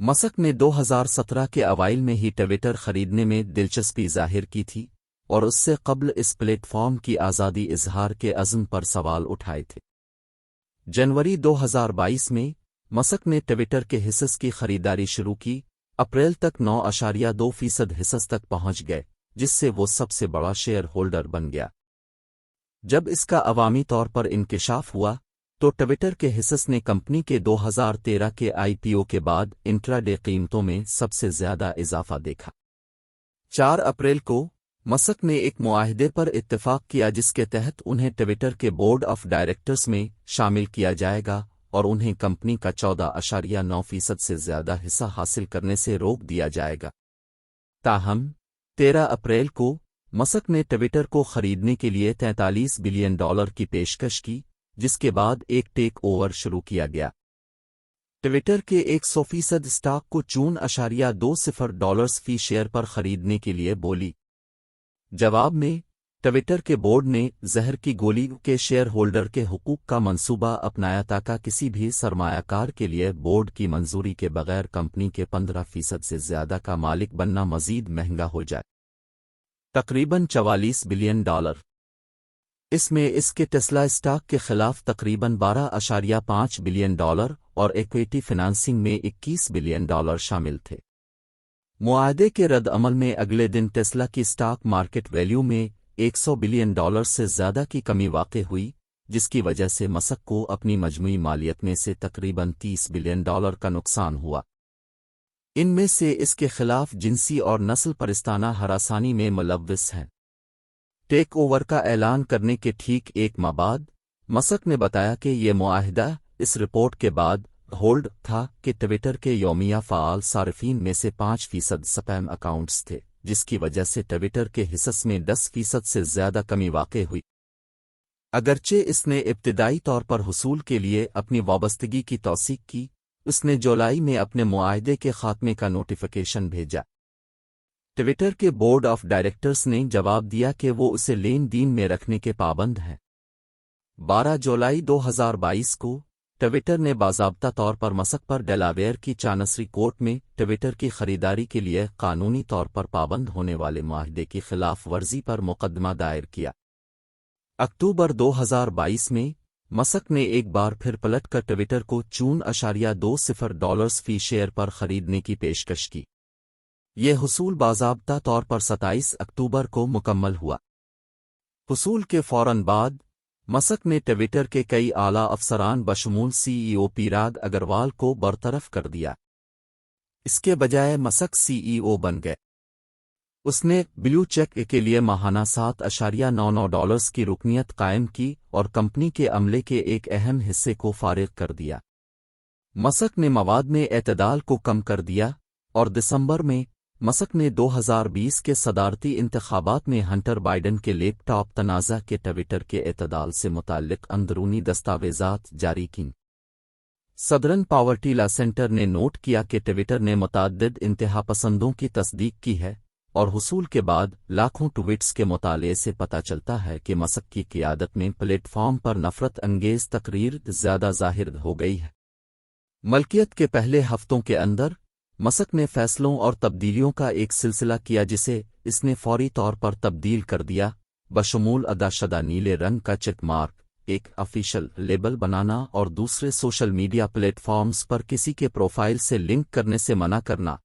مسک نے 2017 کے اوائل میں ہی ٹویٹر خریدنے میں دلچسپی ظاہر کی تھی اور اس سے قبل اس پلیٹ فارم کی آزادی اظہار کے عزم پر سوال اٹھائے تھے۔ جنوری 2022 میں مسک نے ٹویٹر کے حصص کی خریداری شروع کی۔ اپریل تک 9.2% حصص تک پہنچ گئے، جس سے وہ سب سے بڑا شیئر ہولڈر بن گیا۔ جب اس کا عوامی طور پر انکشاف ہوا تو ٹویٹر کے حصص نے کمپنی کے 2013 کے آئی پی او کے بعد انٹرا ڈے قیمتوں میں سب سے زیادہ اضافہ دیکھا۔ 4 اپریل کو مسک نے ایک معاہدے پر اتفاق کیا جس کے تحت انہیں ٹویٹر کے بورڈ آف ڈائریکٹرز میں شامل کیا جائے گا اور انہیں کمپنی کا 14.9% سے زیادہ حصہ حاصل کرنے سے روک دیا جائے گا۔ تاہم 13 اپریل کو مسک نے ٹویٹر کو خریدنے کے لیے $43 بلین کی پیشکش کی، جس کے بعد ایک ٹیک اوور شروع کیا گیا۔ ٹویٹر کے 100% اسٹاک کو $2.20 فی شیئر پر خریدنے کے لیے بولی۔ جواب میں ٹویٹر کے بورڈ نے زہر کی گولی کے شیئر ہولڈر کے حقوق کا منصوبہ اپنایا تاکہ کسی بھی سرمایہ کار کے لیے بورڈ کی منظوری کے بغیر کمپنی کے 15% سے زیادہ کا مالک بننا مزید مہنگا ہو جائے۔ تقریباً $44 بلین۔ اس میں اس کے ٹیسلا اسٹاک کے خلاف تقریباً $12.5 بلین اور ایکویٹی فنانسنگ میں $21 بلین شامل تھے۔ معاہدے کے رد عمل میں اگلے دن ٹیسلا کی اسٹاک مارکیٹ ویلیو میں $100 بلین سے زیادہ کی کمی واقع ہوئی، جس کی وجہ سے مسک کو اپنی مجموعی مالیت میں سے تقریباً $30 بلین کا نقصان ہوا۔ ان میں سے اس کے خلاف جنسی اور نسل پرستانہ ہراسانی میں ملوث ہیں۔ ٹیک اوور کا اعلان کرنے کے ٹھیک ایک ماہ بعد مسک نے بتایا کہ یہ معاہدہ اس رپورٹ کے بعد ہولڈ تھا کہ ٹویٹر کے یومیہ فعال صارفین میں سے 5% سپیم اکاؤنٹس تھے، جس کی وجہ سے ٹویٹر کے حصص میں 10% سے زیادہ کمی واقع ہوئی۔ اگرچہ اس نے ابتدائی طور پر حصول کے لیے اپنی وابستگی کی توثیق کی، اس نے جولائی میں اپنے معاہدے کے خاتمے کا نوٹیفیکیشن بھیجا۔ ٹویٹر کے بورڈ آف ڈائریکٹرز نے جواب دیا کہ وہ اسے لین دین میں رکھنے کے پابند ہیں۔ 12 جولائی 2022 کو ٹویٹر نے باضابطہ طور پر مسک پر ڈیلاویئر کی چانسری کورٹ میں ٹویٹر کی خریداری کے لیے قانونی طور پر پابند ہونے والے معاہدے کی خلاف ورزی پر مقدمہ دائر کیا۔ اکتوبر 2022 میں مسک نے ایک بار پھر پلٹ کر ٹویٹر کو $4.20 فی شیئر پر خریدنے کی پیشکش کی۔ یہ حصول باضابطہ طور پر 27 اکتوبر کو مکمل ہوا۔ حصول کے فوراً بعد مسک نے ٹویٹر کے کئی اعلیٰ افسران بشمول سی ای او پیراگ اگروال کو برطرف کر دیا۔ اس کے بجائے مسک سی ای او بن گئے۔ اس نے بلیو چیک کے لیے ماہانہ $7.99 کی رکنیت قائم کی اور کمپنی کے عملے کے ایک اہم حصے کو فارغ کر دیا۔ مسک نے مواد میں اعتدال کو کم کر دیا اور دسمبر میں مسک نے 2020 کے صدارتی انتخابات میں ہنٹر بائیڈن کے لیپ ٹاپ تنازع کے ٹویٹر کے اعتدال سے متعلق اندرونی دستاویزات جاری کیں۔ سدرن پاورٹی لا سینٹر نے نوٹ کیا کہ ٹویٹر نے متعدد انتہا پسندوں کی تصدیق کی ہے اور حصول کے بعد لاکھوں ٹویٹس کے مطالعے سے پتہ چلتا ہے کہ مسک کی قیادت میں پلیٹ فارم پر نفرت انگیز تقریر زیادہ ظاہر ہو گئی ہے۔ ملکیت کے پہلے ہفتوں کے اندر مسک نے فیصلوں اور تبدیلیوں کا ایک سلسلہ کیا جسے اس نے فوری طور پر تبدیل کر دیا، بشمول ادا شدہ نیلے رنگ کا چیک مارک، ایک آفیشل لیبل بنانا اور دوسرے سوشل میڈیا پلیٹ فارمز پر کسی کے پروفائل سے لنک کرنے سے منع کرنا۔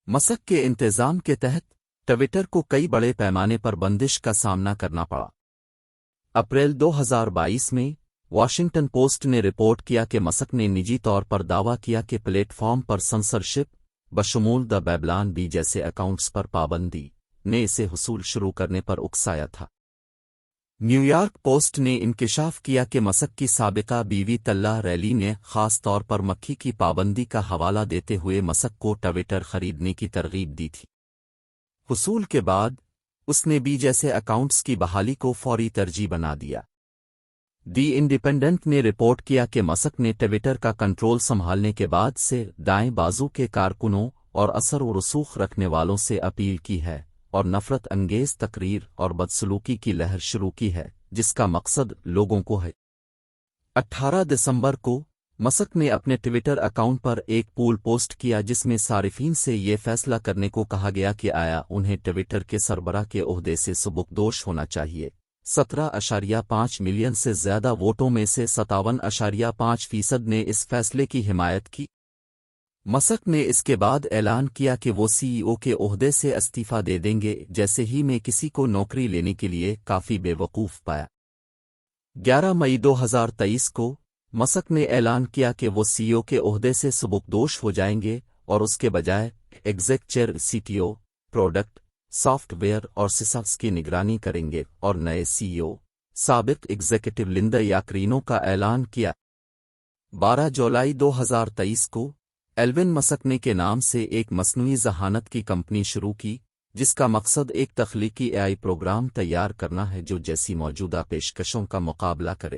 مسک کے انتظام کے تحت ٹویٹر کو کئی بڑے پیمانے پر بندش کا سامنا کرنا پڑا۔ اپریل 2022 میں واشنگٹن پوسٹ نے رپورٹ کیا کہ مسک نے نجی طور پر دعویٰ کیا کہ پلیٹ فارم پر سنسرشپ بشمول دا بیبلان بی جیسے اکاؤنٹس پر پابندی نے اسے حصول شروع کرنے پر اکسایا تھا۔ نیو یارک پوسٹ نے انکشاف کیا کہ مسک کی سابقہ بیوی طلہ ریلی نے خاص طور پر مکھی کی پابندی کا حوالہ دیتے ہوئے مسک کو ٹویٹر خریدنے کی ترغیب دی تھی۔ حصول کے بعد اس نے بی جیسے اکاؤنٹس کی بحالی کو فوری ترجیح بنا دیا۔ دی انڈیپینڈنٹ نے رپورٹ کیا کہ مسک نے ٹویٹر کا کنٹرول سنبھالنے کے بعد سے دائیں بازو کے کارکنوں اور اثر و رسوخ رکھنے والوں سے اپیل کی ہے اور نفرت انگیز تقریر اور بدسلوکی کی لہر شروع کی ہے جس کا مقصد لوگوں کو ہے۔ 18 دسمبر کو مسک نے اپنے ٹویٹر اکاؤنٹ پر ایک پول پوسٹ کیا جس میں صارفین سے یہ فیصلہ کرنے کو کہا گیا کہ آیا انہیں ٹویٹر کے سربراہ کے عہدے سے سبکدوش ہونا چاہیے۔ 17.5 ملین سے زیادہ ووٹوں میں سے 57.5% نے اس فیصلے کی حمایت کی۔ مسک نے اس کے بعد اعلان کیا کہ وہ سی ای او کے عہدے سے استعفیٰ دے دیں گے جیسے ہی میں کسی کو نوکری لینے کے لیے کافی بے وقوف پایا۔ 11 مئی 2023 کو مسک نے اعلان کیا کہ وہ سی ای او کے عہدے سے سبکدوش ہو جائیں گے اور اس کے بجائے ایگزیکچر C T O, product, software اور سسٹمز کی نگرانی کریں گے اور نئے سی ای او، سابق ایگزیکٹو لندا یاکرینو کا اعلان کیا۔ 12 جولائی 2023 کو ایلون مسک نے کے نام سے ایک مصنوعی ذہانت کی کمپنی شروع کی جس کا مقصد ایک تخلیقی اے آئی پروگرام تیار کرنا ہے جو جیسی موجودہ پیشکشوں کا مقابلہ کرے۔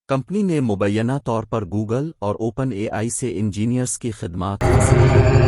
کمپنی نے مبینہ طور پر گوگل اور اوپن اے آئی سے انجینئرز کی خدمات حاصل کی۔